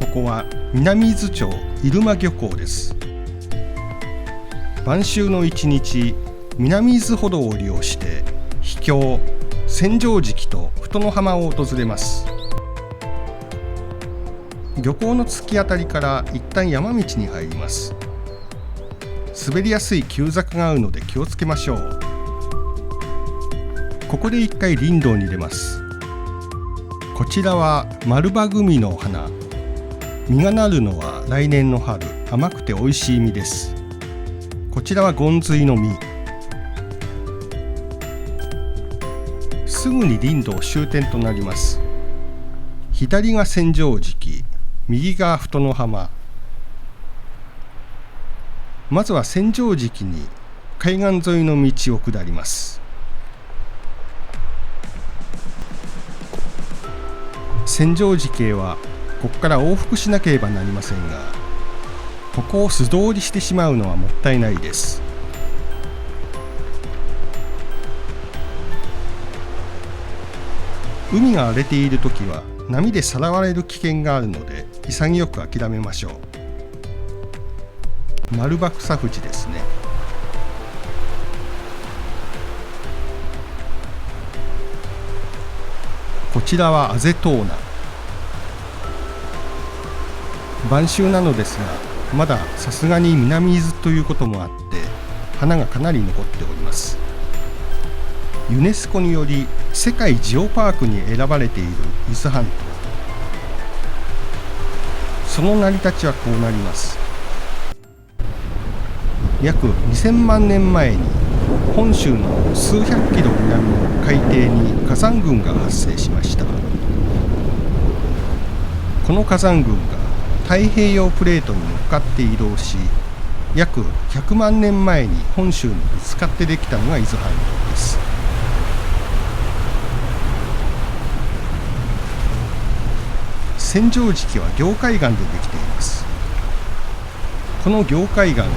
こは南伊豆町入間漁港です。晩秋の一日、南伊豆歩道を利用して秘境千畳敷と太野浜を訪れます。漁港の突き当たりから一旦山道に入ります。滑りやすい急坂があるので気をつけましょう。ここで一回林道に出ます。こちらは丸葉グミの花。実がなるのは来年の春、甘くて美味しい実です。こちらはゴンズイの実。すぐに林道終点となります。左が千畳敷、右が太野浜。まずは千畳敷に海岸沿いの道を下ります。千畳敷へはここから往復しなければなりませんが、ここを素通りしてしまうのはもったいないです。海が荒れているときは波でさらわれる危険があるので潔く諦めましょう。丸葉草藤ですね。こちらはアゼトウナ。晩秋なのですが、まださすがに南伊豆ということもあって花がかなり残っております。ユネスコにより世界ジオパークに選ばれている伊豆半島。その成り立ちはこうなります。約2000万年前に本州の数百キロ南の海底に火山群が発生しました。この火山群が太平洋プレートに乗っかって移動し、約100万年前に本州にぶつかってできたのが伊豆半島です。千畳敷は凝灰岩でできています。この凝灰岩は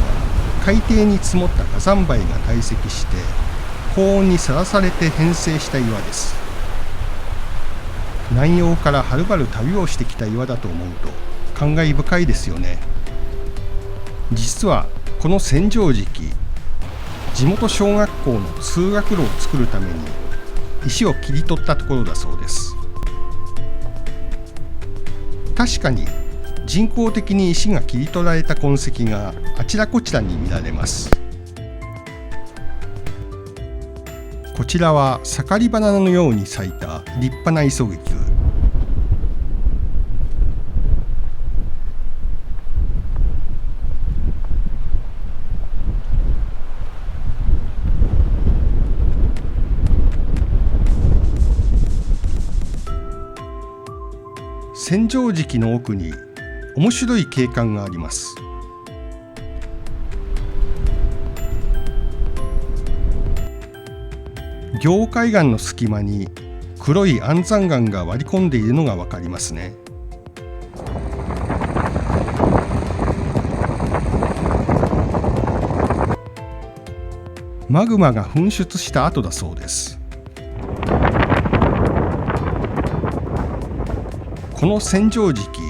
海底に積もった火山灰が堆積して高温にさらされて変成した岩です。南洋からはるばる旅をしてきた岩だと思うと感慨深いですよね。実はこの千畳敷、地元小学校の通学路を作るために石を切り取ったところだそうです。確かに人工的に石が切り取られた痕跡があちらこちらに見られます。こちらは盛り花のように咲いた立派な磯菊。千畳敷の奥に面白い景観があります。凝灰岩の隙間に黒い安山岩が割り込んでいるのがわかりますね。マグマが噴出した跡だそうです。この千畳敷、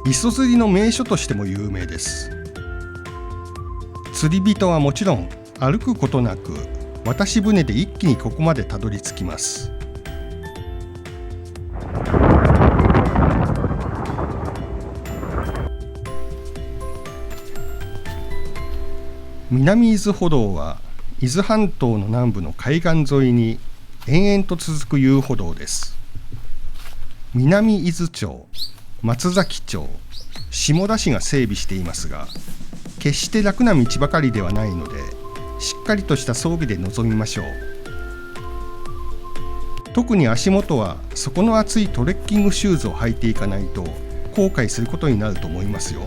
磯釣りの名所としても有名です。釣り人はもちろん歩くことなく渡し船で一気にここまでたどり着きます。南伊豆歩道は伊豆半島の南部の海岸沿いに延々と続く遊歩道です。南伊豆町、松崎町、下田市が整備していますが、決して楽な道ばかりではないので、しっかりとした装備で臨みましょう。特に足元は底の厚いトレッキングシューズを履いていかないと後悔することになると思いますよ。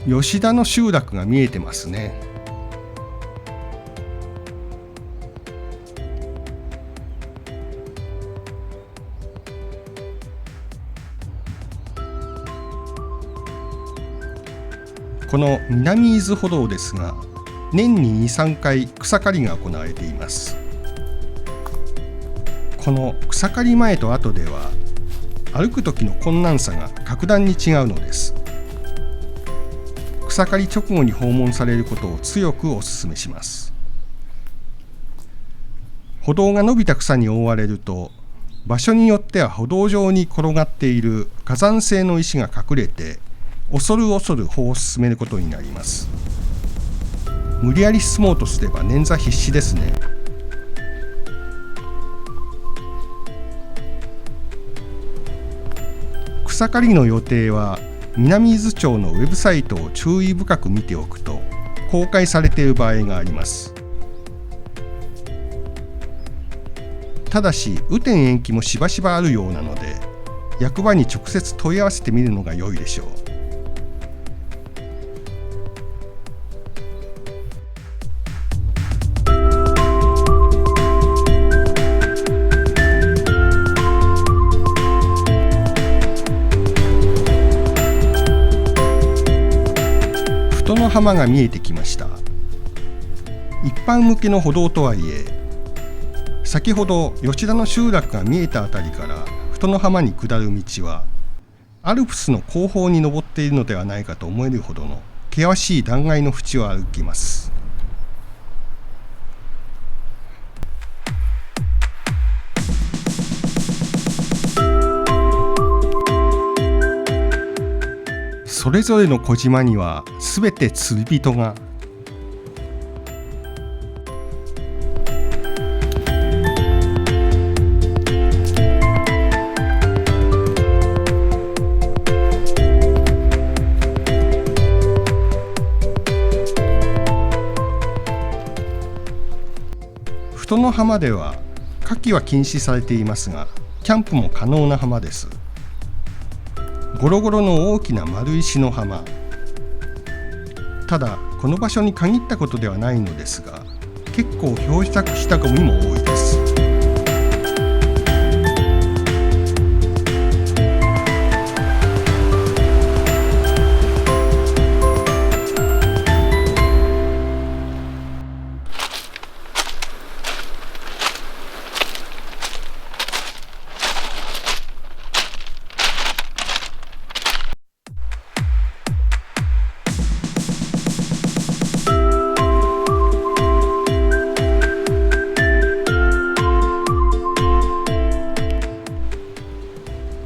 吉田の集落が見えてますね。この南伊豆歩道ですが、年に 2,3 回草刈りが行われています。この草刈り前と後では歩く時の困難さが格段に違うのです。草刈り直後に訪問されることを強くお勧めします。歩道が伸びた草に覆われると、場所によっては歩道上に転がっている火山性の石が隠れて恐る恐る歩を進めることになります。無理やり進もうとすれば捻挫必至ですね。草刈りの予定は南伊豆町のウェブサイトを注意深く見ておくと公開されている場合があります。ただし雨天延期もしばしばあるようなので、役場に直接問い合わせてみるのが良いでしょう。太の浜が見えてきました。一般向けの歩道とはいえ、先ほど吉田の集落が見えたあたりから太の浜に下る道はアルプスの後方に登っているのではないかと思えるほどの険しい断崖の淵を歩きます。それぞれの小島にはすべて釣り人が。太の浜では夏季は禁止されていますが、キャンプも可能な浜です。ゴロゴロの大きな丸石の浜。ただこの場所に限ったことではないのですが、結構漂着したゴミも多いです。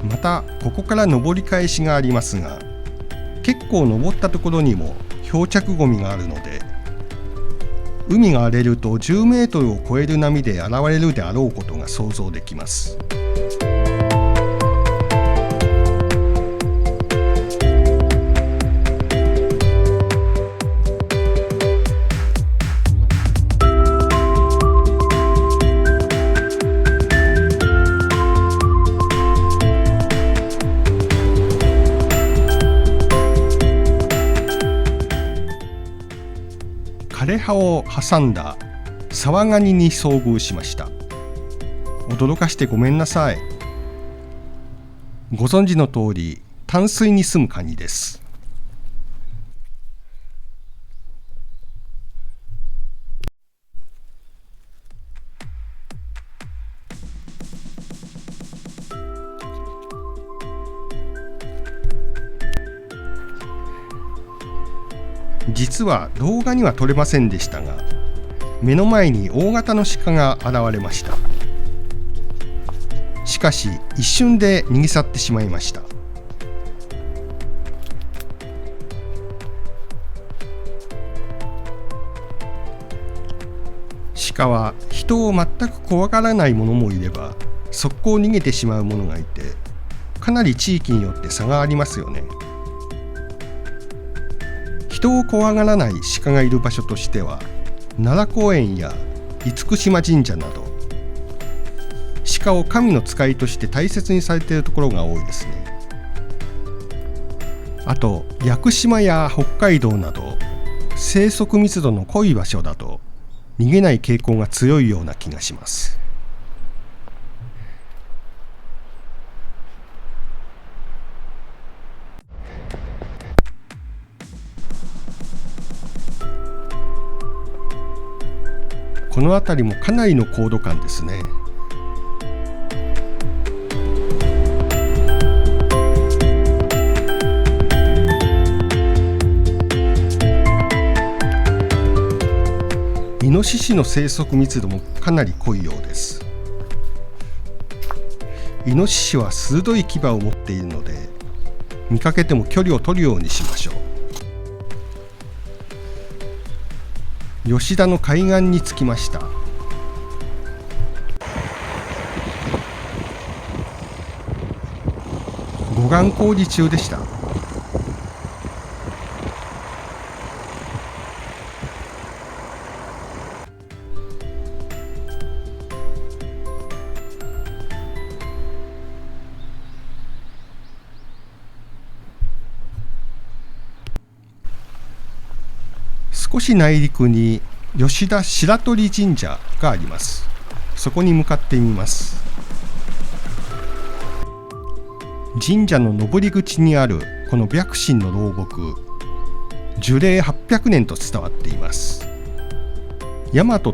またここから上り返しがありますが、結構登ったところにも漂着ゴミがあるので、海が荒れると10メートルを超える波で現れるであろうことが想像できます。枯葉を挟んだ沢ガニに遭遇しました。驚かしてごめんなさい。ご存知の通り淡水に住むカニです。実は動画には撮れませんでしたが、目の前に大型の鹿が現れました。しかし一瞬で逃げ去ってしまいました。鹿は人を全く怖がらないものもいれば、速攻逃げてしまうものがいて、かなり地域によって差がありますよね。人を怖がらない鹿がいる場所としては、奈良公園や厳島神社など、鹿を神の使いとして大切にされているところが多いですね。あと屋久島や北海道など生息密度の濃い場所だと逃げない傾向が強いような気がします。この辺りもかなりの高度感ですね。イノシシの生息密度もかなり濃いようです。イノシシは鋭い牙を持っているので、見かけても距離を取るようにしましょう。吉田の海岸に着きました。護岸工事中でした。少し内陸に吉田白鳥神社があります。そこに向かってみます。神社の上り口にあるこの白神の老木、樹齢800年と伝わっています。大和武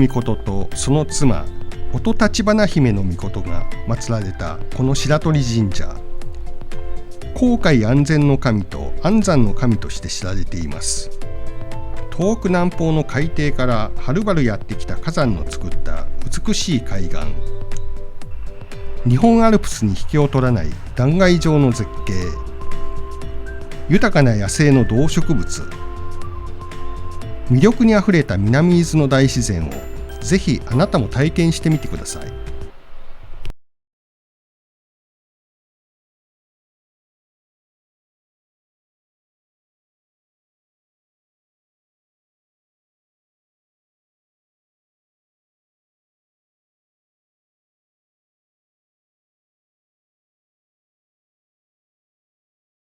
尊とその妻音立花姫の命が祀られたこの白鳥神社、航海安全の神と安産の神として知られています。遠く南方の海底からはるばるやってきた火山の作った美しい海岸、日本アルプスに引けを取らない断崖状の絶景、豊かな野生の動植物、魅力にあふれた南伊豆の大自然をぜひあなたも体験してみてください。